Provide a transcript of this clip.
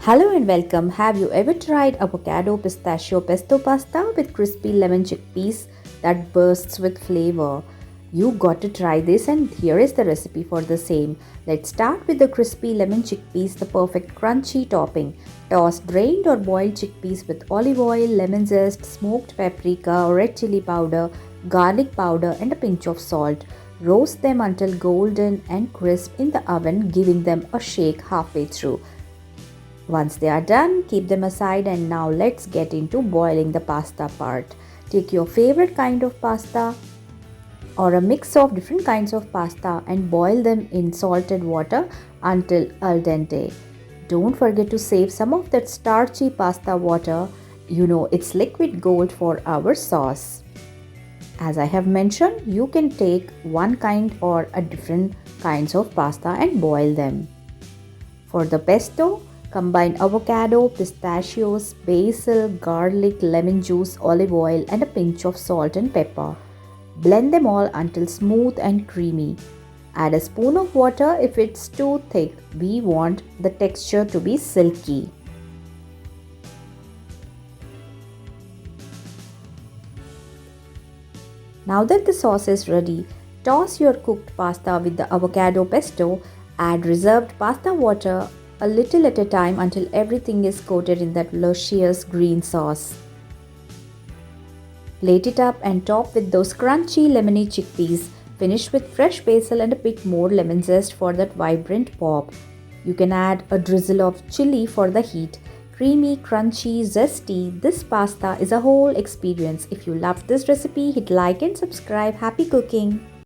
Hello and welcome. Have you ever tried avocado pistachio pesto pasta with crispy lemon chickpeas that bursts with flavor? You got to try this, and here is the recipe for the same. Let's start with the crispy lemon chickpeas, the perfect crunchy topping. Toss drained or boiled chickpeas with olive oil, lemon zest, smoked paprika, red chili powder, garlic powder and a pinch of salt. Roast them until golden and crisp in the oven, giving them a shake halfway through. Once they are done, keep them aside, and now let's get into boiling the pasta part. Take your favorite kind of pasta or a mix of different kinds of pasta and boil them in salted water until al dente. Don't forget to save some of that starchy pasta water. It's liquid gold for our sauce. As I have mentioned, you can take one kind or a different kinds of pasta and boil them. For the pesto, combine avocado, pistachios, basil, garlic, lemon juice, olive oil, and a pinch of salt and pepper. Blend them all until smooth and creamy. Add a spoon of water if it's too thick. We want the texture to be silky. Now that the sauce is ready, toss your cooked pasta with the avocado pesto. Add reserved pasta water a little at a time until everything is coated in that luscious green sauce. Plate it up and top with those crunchy lemony chickpeas. Finish with fresh basil and a bit more lemon zest for that vibrant pop. You can add a drizzle of chili for the heat. Creamy, crunchy, zesty, this pasta is a whole experience. If you loved this recipe, hit like and subscribe. Happy cooking!